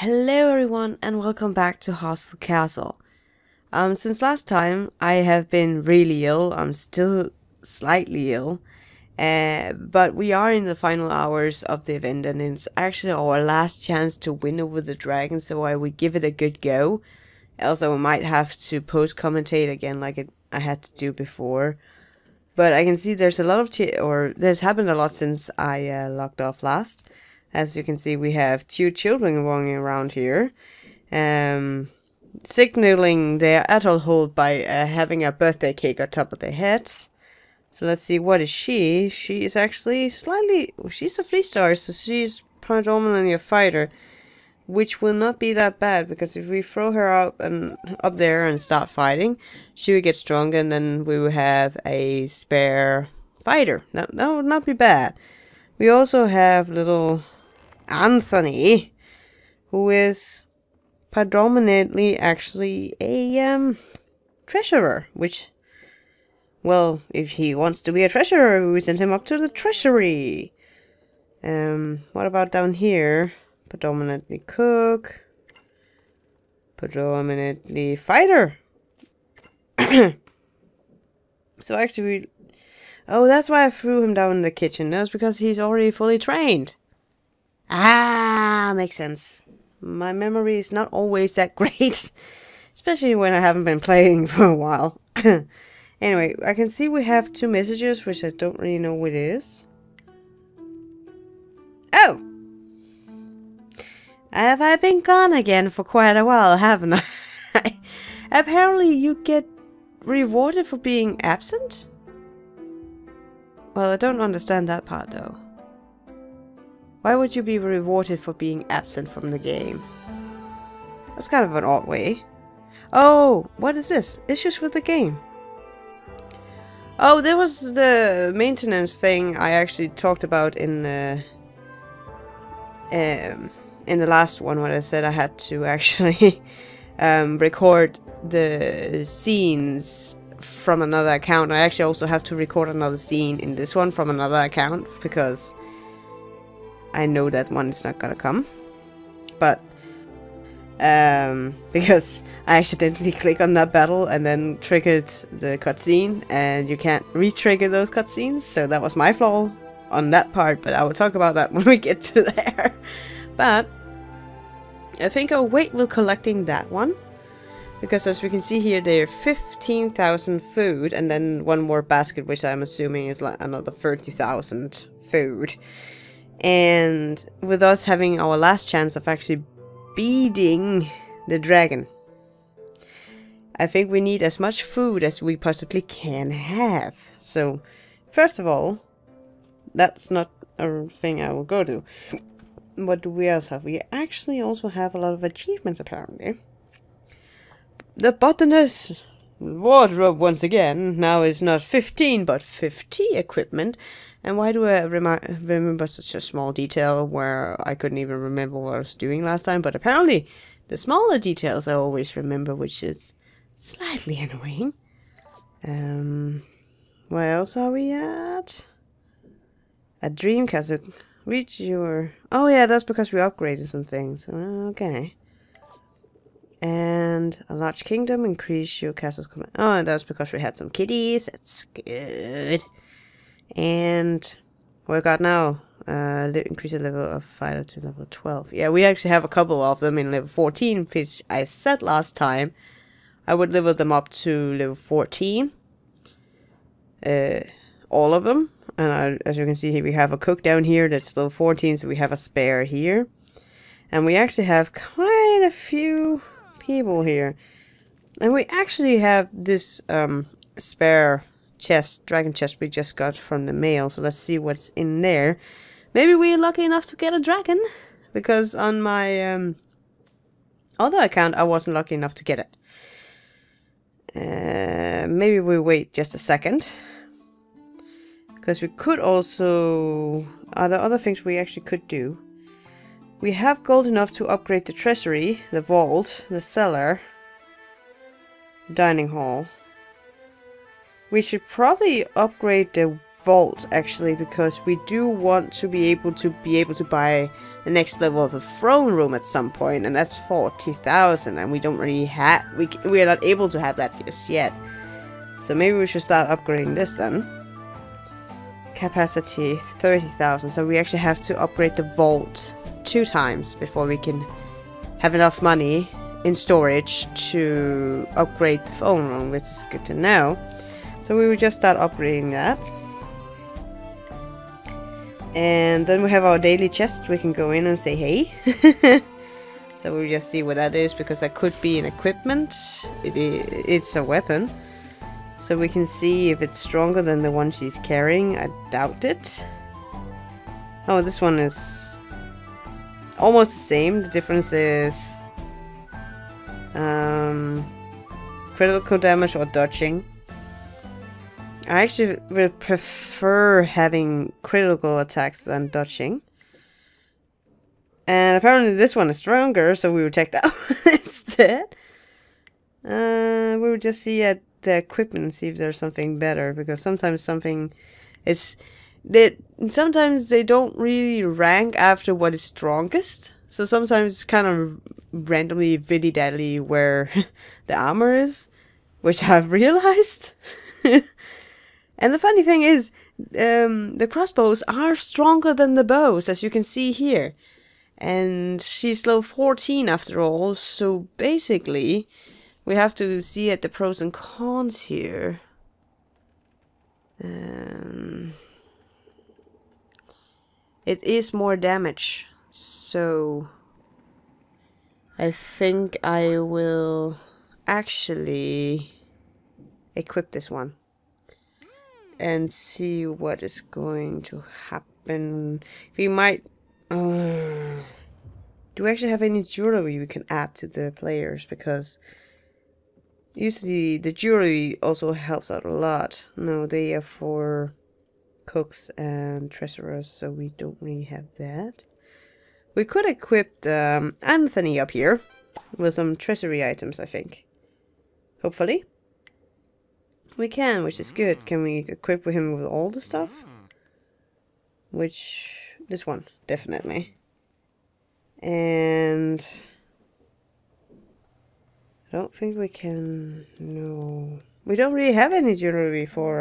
Hello everyone and welcome back to Hostel Castle. Since last time I have been really ill. I'm still slightly ill. But we are in the final hours of the event and it's actually our last chance to win over the dragon, so I would give it a good go. Else I might have to post-commentate again like I had to do before. But I can see there's a lot of there's happened a lot since I logged off last. As you can see, we have two children walking around here, signaling their adulthood by having a birthday cake on top of their heads. So let's see, what is she? She is actually she's a 3-star, so she's predominantly a fighter, which will not be that bad, because if we throw her up there and start fighting, she will get stronger, and then we will have a spare fighter. That would not be bad. We also have little Anthony, who is predominantly actually a treasurer, which, well, if he wants to be a treasurer, we send him up to the treasury. What about down here? Predominantly cook, predominantly fighter. So actually, oh, that's why I threw him down in the kitchen. That was because he's already fully trained. Ah, makes sense. My memory is not always that great, especially when I haven't been playing for a while. Anyway, I can see we have 2 messages, which I don't really know what it is. Oh! Have I been gone again for quite a while, haven't I? Apparently you get rewarded for being absent? Well, I don't understand that part though. Why would you be rewarded for being absent from the game? That's kind of an odd way. Oh, what is this? Issues with the game. Oh, there was the maintenance thing I actually talked about in the last one, when I said I had to actually record the scenes from another account. I actually also have to record another scene in this one from another account, because I know that one is not gonna come. But because I accidentally clicked on that battle and then triggered the cutscene, and you can't re-trigger those cutscenes, so that was my flaw on that part, but I will talk about that when we get to there. But I think I'll wait with collecting that one, because as we can see here, there are 15,000 food, and then one more basket, which I'm assuming is like another 30,000 food. And with us having our last chance of actually beating the dragon, I think we need as much food as we possibly can have. So, first of all, that's not a thing I will go to. What do we else have? We actually also have a lot of achievements, apparently. The botanist wardrobe, once again, now is not 15 but 50 equipment. And why do I remember such a small detail where I couldn't even remember what I was doing last time? But apparently the smaller details I always remember, which is slightly annoying. Where else are we at? A dream castle. Reach your... Oh yeah, that's because we upgraded some things. Okay. And a large kingdom, increase your castle's command. Oh, and that's because we had some kitties. That's good. And what we got now? Increase the level of fighter to level 12. Yeah, we actually have a couple of them in level 14, which I said last time I would level them up to level 14. All of them. And as you can see here, we have a cook down here that's level 14, so we have a spare here. And we actually have quite a few people here. And we actually have this spare chest, dragon chest we just got from the mail. So let's see what's in there. Maybe we're lucky enough to get a dragon, because on my other account I wasn't lucky enough to get it. Maybe we wait just a second, because we could also... Are there other things we actually could do? We have gold enough to upgrade the treasury, the vault, the cellar, dining hall. We should probably upgrade the vault actually, because we do want to be able to buy the next level of the throne room at some point, and that's 40,000, and we don't really have we are not able to have that just yet. So maybe we should start upgrading this then. Capacity 30,000, so we actually have to upgrade the vault 2 times before we can have enough money in storage to upgrade the phone room, which is good to know. So we will just start upgrading that. And then we have our daily chest. We can go in and say hey. So we'll just see what that is, because that could be an equipment. It's a weapon. So we can see if it's stronger than the one she's carrying. I doubt it. Oh, this one is almost the same. The difference is critical damage or dodging. I actually would prefer having critical attacks than dodging. And apparently this one is stronger, so we will take that one instead. We will just see at the equipment and see if there's something better, because sometimes something is... sometimes they don't really rank after what is strongest. So sometimes it's kind of randomly viddy-daddly where the armor is, which I've realized. And the funny thing is, the crossbows are stronger than the bows, as you can see here. And she's level 14 after all, so basically we have to see at the pros and cons here. It is more damage, so I think I will actually equip this one and see what is going to happen. We might... do we actually have any jewelry we can add to the players? Because usually the jewelry also helps out a lot. No, they are for cooks and treasurers, so we don't really have that. We could equip Anthony up here with some treasury items, I think. Hopefully. We can, which is good. Can we equip him with all the stuff? Which... this one, definitely. And... I don't think we can... no. We don't really have any jewelry for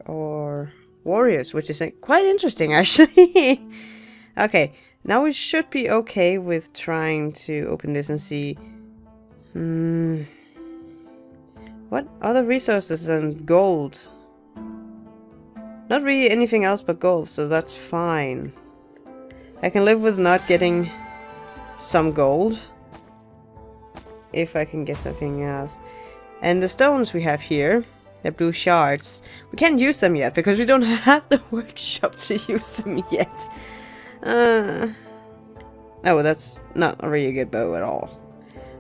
our warriors, which is quite interesting, actually. Okay, now we should be okay with trying to open this and see... what other resources than gold? Not really anything else but gold, so that's fine. I can live with not getting some gold. If I can get something else. And the stones we have here, the blue shards, we can't use them yet because we don't have the workshop to use them yet. Oh, that's not a really good bow at all.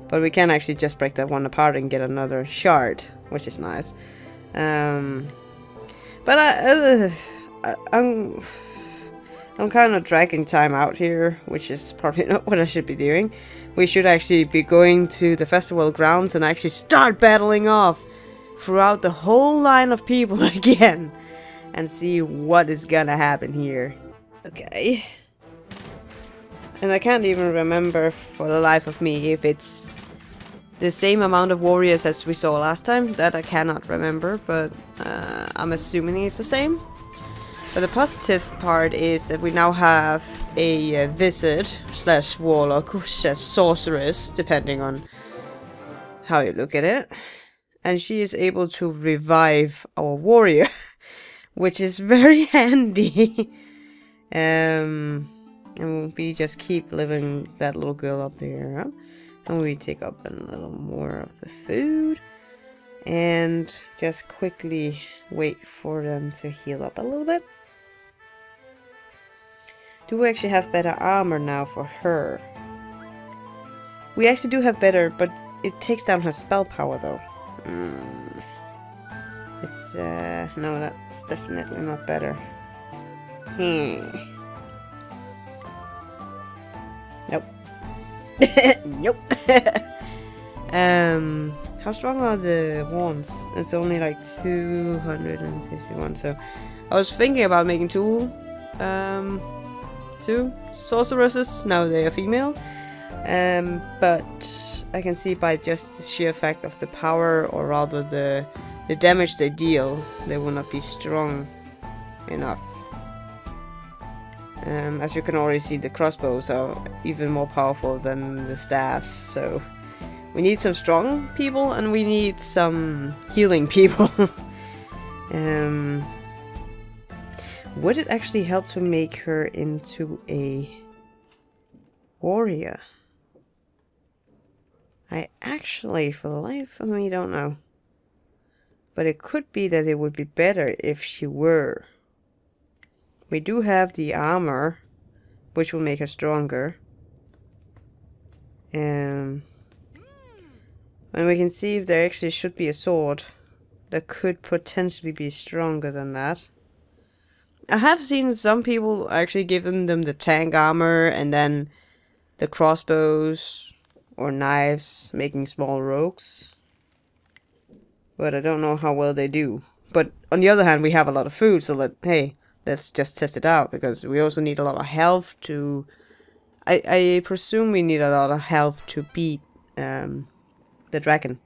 But we can actually just break that one apart and get another shard, which is nice. But I'm kind of dragging time out here, which is probably not what I should be doing. We should actually be going to the festival grounds and actually start battling off throughout the whole line of people again. And see what is gonna happen here. Okay. And I can't even remember for the life of me if it's the same amount of warriors as we saw last time. That I cannot remember, but I'm assuming it's the same. But the positive part is that we now have a wizard slash warlock slash sorceress, depending on how you look at it. And she is able to revive our warrior, which is very handy. And we just keep living that little girl up there. Huh? And we take up a little more of the food. And just quickly wait for them to heal up a little bit. Do we actually have better armor now for her? We actually do have better, but it takes down her spell power though. It's, no, that's definitely not better. Nope. Nope. How strong are the wands? It's only like 251. So I was thinking about making two sorceresses. Now they are female. But I can see by just the sheer fact of the power, or rather the damage they deal, they will not be strong enough. As you can already see, the crossbows are even more powerful than the staffs, so we need some strong people and we need some healing people. Would it actually help to make her into a warrior? I actually, for the life of me, don't know. But it could be that it would be better if she were. We do have the armor, which will make her stronger. And we can see if there actually should be a sword that could potentially be stronger than that. I have seen some people actually giving them the tank armor and then the crossbows or knives, making small rogues. But I don't know how well they do. But on the other hand, we have a lot of food, so let's just test it out, because we also need a lot of health to... I presume we need a lot of health to beat the dragon,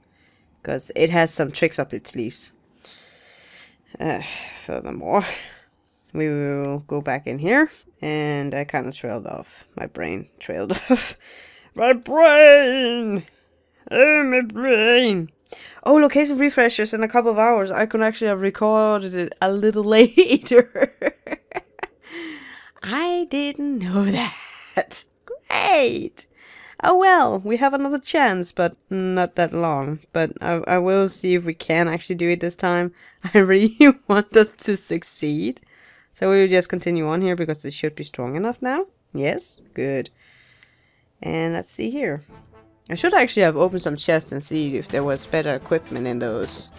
because it has some tricks up its sleeves. Furthermore, we will go back in here, and I kind of trailed off. My brain trailed off. My brain! Oh, my brain! Oh, location refreshes in a couple of hours. I could actually have recorded it a little later. I didn't know that. Great. Oh well, we have another chance, but not that long. But I will see if we can actually do it this time. I really want us to succeed. So we will just continue on here, because it should be strong enough now. Yes, good. And let's see here. I should actually have opened some chests and see if there was better equipment in those.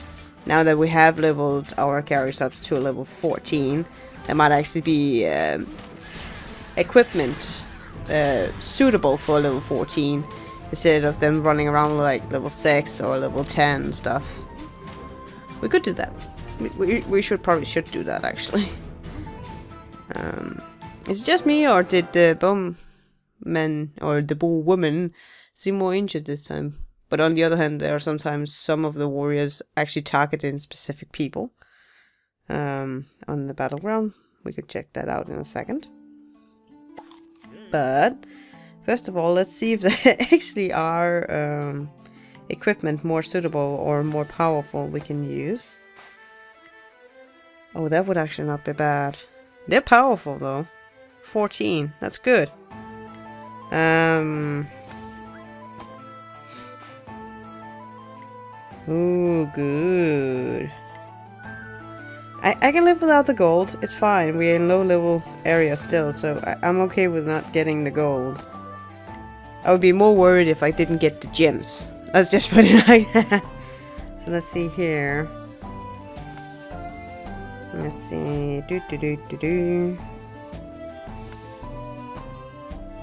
Now that we have leveled our characters up to level 14, there might actually be equipment suitable for level 14, instead of them running around like level 6 or level 10 stuff. We could do that. We probably should do that, actually. Is it just me, or did the bowman or the bow woman seem more injured this time? But on the other hand, there are sometimes some of the warriors actually targeting specific people on the battleground. We could check that out in a second. But first of all, let's see if there actually are equipment more suitable or more powerful we can use. Oh, that would actually not be bad. They're powerful though. 14, that's good. Ooh, good. I can live without the gold. It's fine. We're in low level area still, so I'm okay with not getting the gold. I would be more worried if I didn't get the gems. Let's just put it like that. So let's see here. Let's see.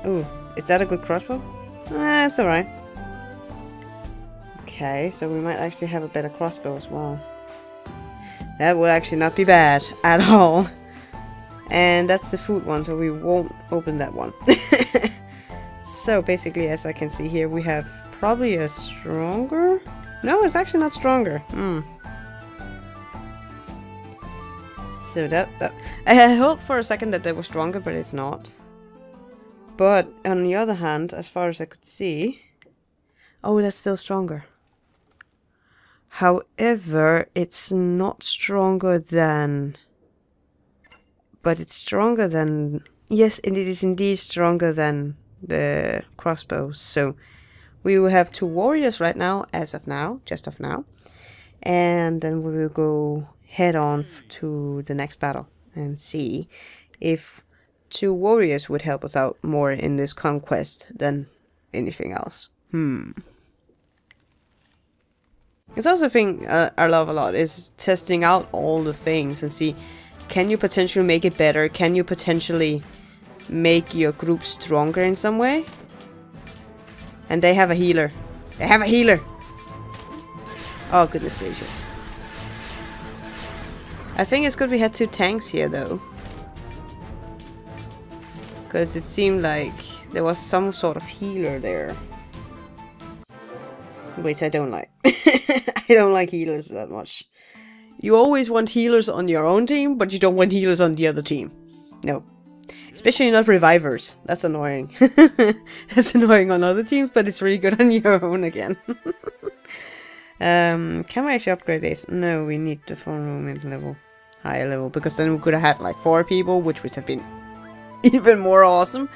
Ooh, is that a good crossbow? That's alright. Okay, so we might actually have a better crossbow as well. That would actually not be bad at all. And that's the food one, so we won't open that one. So basically, as I can see here, we have probably a stronger... No, it's actually not stronger. So that... I hoped for a second that they were stronger, but it's not. But on the other hand, as far as I could see... Oh, that's still stronger. However, it's not stronger than... But it's stronger than... Yes, and it is indeed stronger than the crossbows. So we will have 2 warriors right now, as of now, just of now. And then we will go head on to the next battle and see if 2 warriors would help us out more in this conquest than anything else. It's also a thing I love a lot, is testing out all the things and see, can you potentially make it better? Can you potentially make your group stronger in some way? And they have a healer. They have a healer! Oh, goodness gracious. I think it's good we had 2 tanks here, though. Because it seemed like there was some sort of healer there. Which I don't like. I don't like healers that much. You always want healers on your own team, but you don't want healers on the other team. No. Especially not revivers. That's annoying. That's annoying on other teams, but it's really good on your own again. Can we actually upgrade this? No, we need the phone room in level. Higher level, because then we could have had like 4 people, which would have been even more awesome.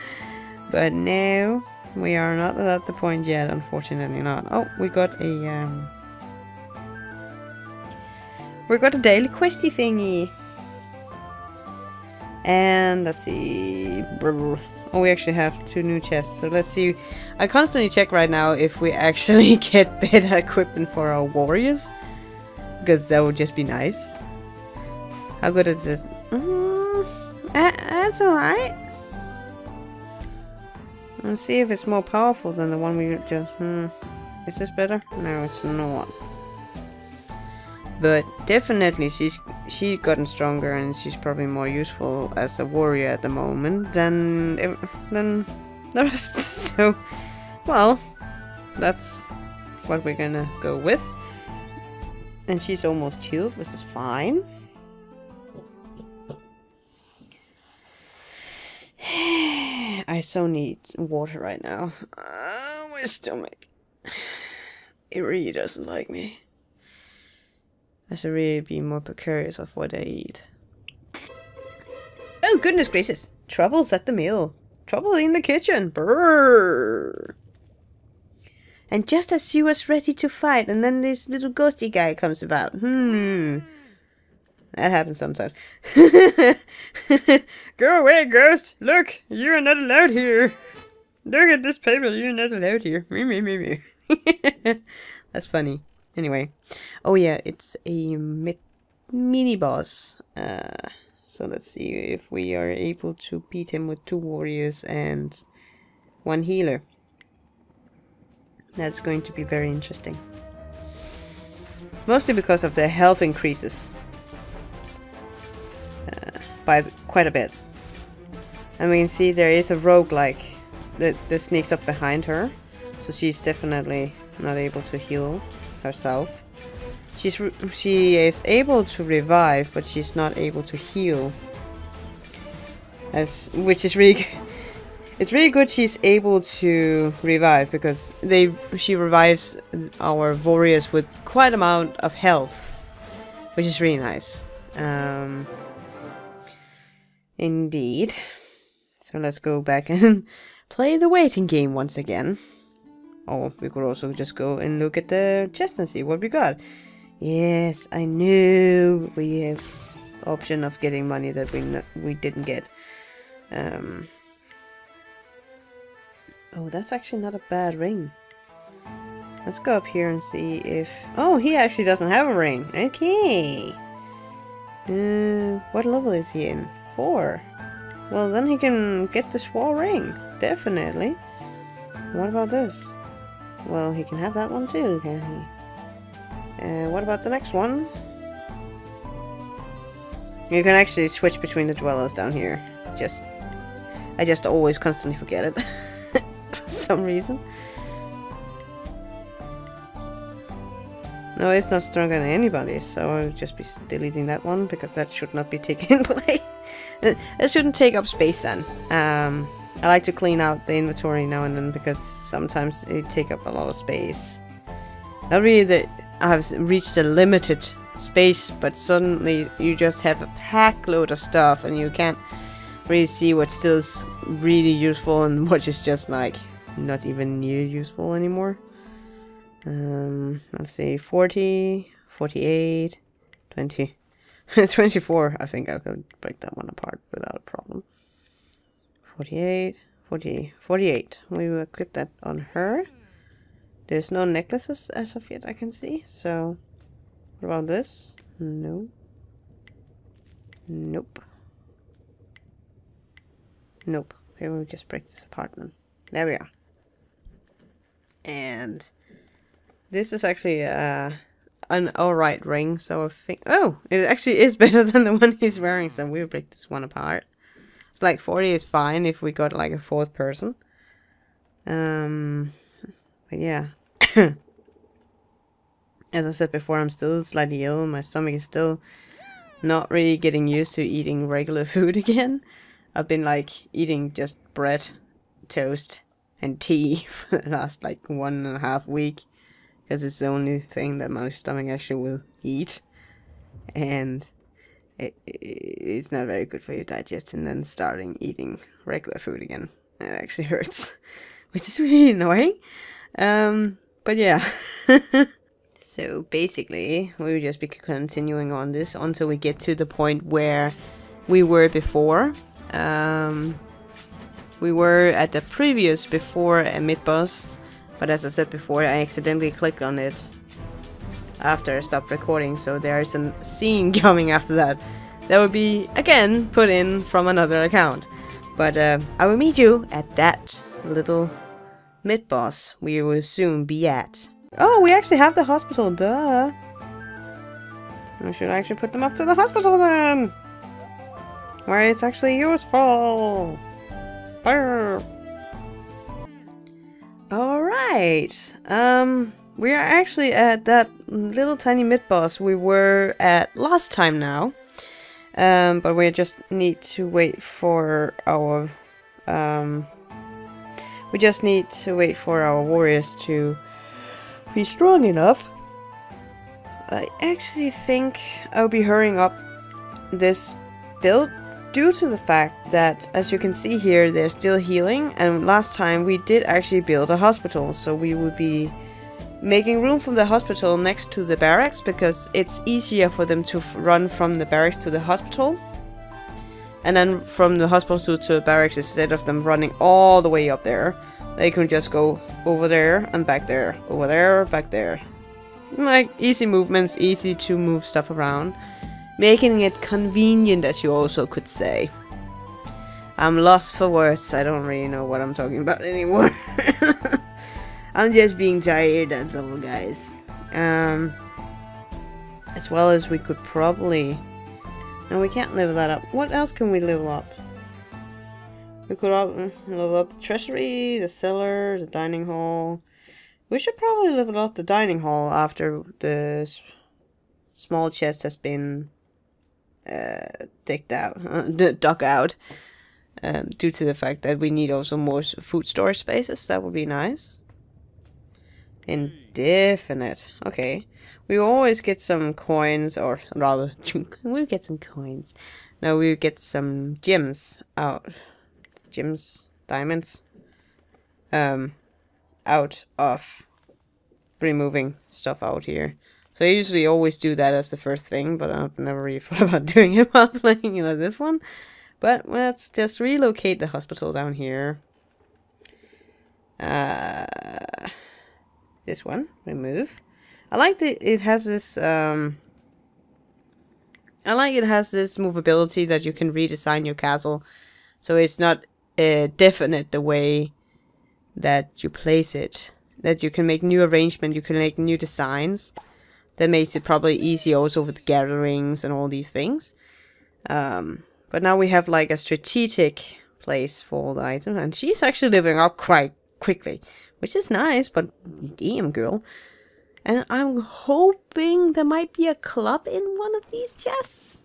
But no, we are not at the point yet, unfortunately not. Oh, we got a daily questy thingy. And let's see. Oh, we actually have 2 new chests. So let's see. I constantly check right now if we actually get better equipment for our warriors, because that would just be nice. How good is this? That's alright. Let's see if it's more powerful than the one we just... Is this better? No, it's not. But definitely she's gotten stronger, and she's probably more useful as a warrior at the moment than the rest. So, well, that's what we're gonna go with. And she's almost healed, which is fine. I so need water right now. My stomach. It really doesn't like me. I should really be more precarious of what I eat. Oh, goodness gracious. Trouble's at the mill. Trouble in the kitchen. Brrr. And just as she was ready to fight, and then this little ghosty guy comes about. That happens sometimes. Go away, ghost! Look, you are not allowed here. Look at this paper, you're not allowed here. Me. That's funny. Anyway. Oh yeah, it's a mini boss. So let's see if we are able to beat him with 2 warriors and 1 healer. That's going to be very interesting. Mostly because of their health increases. By quite a bit. And we can see there is a roguelike that sneaks up behind her. So she's definitely not able to heal herself. She is able to revive, but she's not able to heal. Which is really... It's really good she's able to revive, because she revives our warriors with quite amount of health. Which is really nice. Indeed. So let's go back and play the waiting game once again. Or we could also just go and look at the chest and see what we got. Yes, I knew we have option of getting money that we didn't get. Oh, that's actually not a bad ring. Let's go up here and see if... Oh, he actually doesn't have a ring. Okay. What level is he in? 4. Well, then he can get the Swall ring. Definitely. What about this? Well, he can have that one too, can he? What about the next one? You can actually switch between the dwellers down here. I just always constantly forget it. For some reason. No, it's not stronger than anybody, so I'll just be deleting that one, because that should not be taking place. It shouldn't take up space then. I like to clean out the inventory now and then, because sometimes it take up a lot of space. Not really that I've reached a limited space, but suddenly you just have a pack load of stuff and you can't really see what still is really useful and what is just like not even near useful anymore. Let's see, 40, 48, 20, 24. I think I could break that one apart without a problem. 48, 40, 48. We will equip that on her. There's no necklaces as of yet I can see, so what about this? No. Nope. Nope. Okay, we'll just break this apart then. There we are. And this is actually a an alright ring, so I think... Oh! It actually is better than the one he's wearing, so we'll break this one apart. It's like 40 is fine if we got like a fourth person. But yeah. As I said before, I'm still slightly ill. My stomach is still not really getting used to eating regular food again. I've been like eating just bread, toast, and tea for the last like 1.5 weeks. Because it's the only thing that my stomach actually will eat. And it's not very good for your digestion and then starting eating regular food again. It actually hurts. Which is really annoying. But yeah. So basically, we will just be continuing on this until we get to the point where we were before. We were at the previous before a mid-boss. But as I said before, I accidentally clicked on it after I stopped recording. So there is a scene coming after that. That will be, again, put in from another account. But I will meet you at that little mid-boss we will soon be at. Oh, we actually have the hospital, duh. I should actually put them up to the hospital then. Where it's actually useful. Brr. Alright. We are actually at that little tiny mid-boss we were at last time now. But we just need to wait for our warriors to be strong enough. I actually think I'll be hurrying up this build due to the fact that, as you can see here, they're still healing, and last time we did actually build a hospital, so we would be making room for the hospital next to the barracks because it's easier for them to run from the barracks to the hospital, and then from the hospital to the barracks, instead of them running all the way up there, they can just go over there and back there, over there, back there. Like, easy movements, easy to move stuff around. Making it convenient, as you also could say. I'm lost for words, I don't really know what I'm talking about anymore. I'm just being tired, that's all, guys. As well as we could probably... No, we can't level that up. What else can we level up? We could level up the treasury, the cellar, the dining hall. We should probably level up the dining hall after the small chest has been dug out. Due to the fact that we need also more food storage spaces. That would be nice. Indefinite. Okay. We always get some coins, or rather, we'll get some coins. No, we'll get some gems out. Gems, diamonds. Out of removing stuff out here. So I usually always do that as the first thing, but I've never really thought about doing it while playing, this one. But let's just relocate the hospital down here. This one, remove. I like that it has this, I like it has this movability that you can redesign your castle. So it's not definite the way that you place it. That you can make new arrangement, you can make new designs. That makes it probably easy also with gatherings and all these things. But now we have like a strategic place for all the items. And she's actually living up quite quickly. Which is nice, but damn girl. And I'm hoping there might be a club in one of these chests.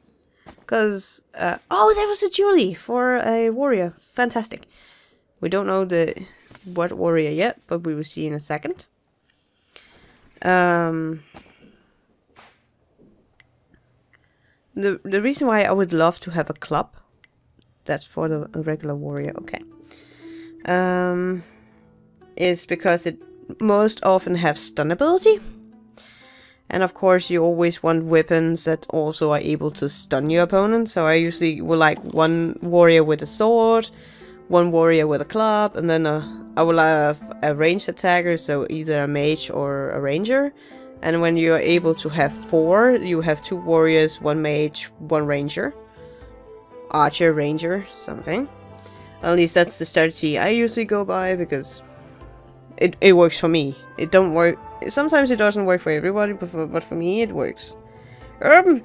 Because, oh, there was a Julie for a warrior. Fantastic. We don't know what warrior yet, but we will see in a second. The reason why I would love to have a club, that's for the regular warrior, okay, is because it most often have stun ability. And of course you always want weapons that also are able to stun your opponent. So I usually will like one warrior with a sword, one warrior with a club, and then I will have a ranged attacker, so either a mage or a ranger. And when you are able to have 4, you have 2 warriors, 1 mage, 1 ranger. Archer, ranger, something. At least that's the strategy I usually go by, because it works for me. It don't work sometimes it doesn't work for everybody, but for me it works. I'm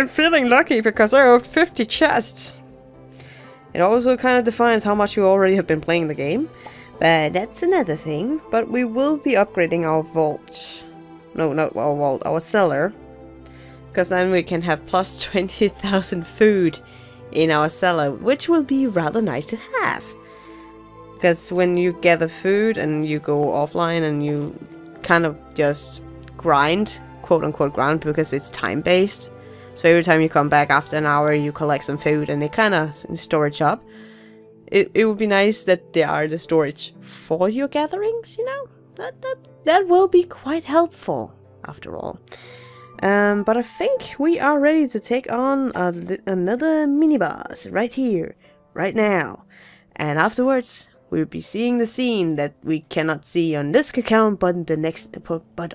feeling lucky because I opened 50 chests. It also kind of defines how much you already have been playing the game. But that's another thing. But we will be upgrading our vault. No, not our vault, our cellar. Because then we can have plus 20,000 food in our cellar, which will be rather nice to have. Because when you gather food and you go offline and you kind of just grind, quote unquote grind, because it's time based. So every time you come back after an hour, you collect some food and they kind of storage up. It would be nice that there are the storage for your gatherings, you know? That will be quite helpful, after all. But I think we are ready to take on another mini-boss right here, right now. And afterwards, we'll be seeing the scene that we cannot see on this account, but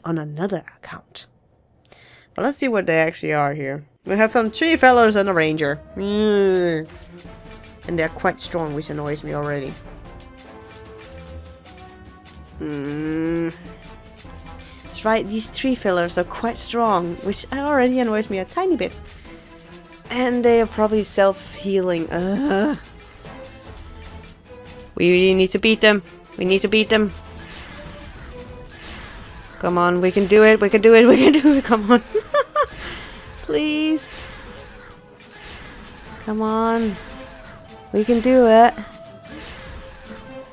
on another account. But let's see what they actually are here. We have some 3 fellows and a ranger. And they're quite strong, which annoys me already. That's right, these 3 fellows are quite strong, which already annoys me a tiny bit. And they are probably self-healing. We really need to beat them. We need to beat them. Come on, we can do it, we can do it, we can do it, come on. Please. Come on. We can do it.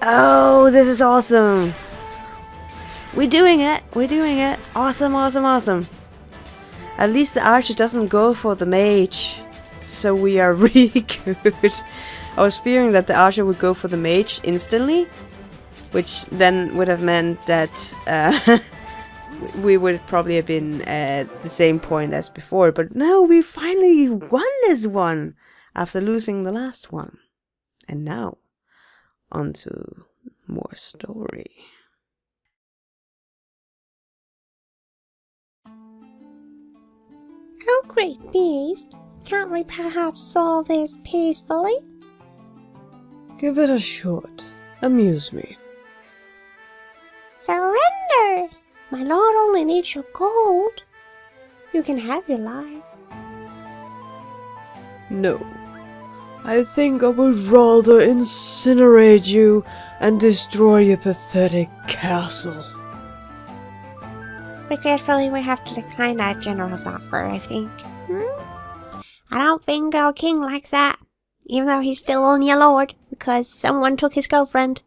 Oh, this is awesome. We're doing it. We're doing it. Awesome, awesome, awesome. At least the archer doesn't go for the mage. So we are really good. I was fearing that the archer would go for the mage instantly. Which then would have meant that we would probably have been at the same point as before. But no, we finally won this one. After losing the last one. And now, on to more story. Oh, great beast! Can't we perhaps solve this peacefully? Give it a shot. Amuse me. Surrender! My lord only needs your gold. You can have your life. No. I think I would rather incinerate you and destroy your pathetic castle. Regretfully, we have to decline that generous offer, I think. I don't think our king likes that, even though he's still only a lord, because someone took his girlfriend.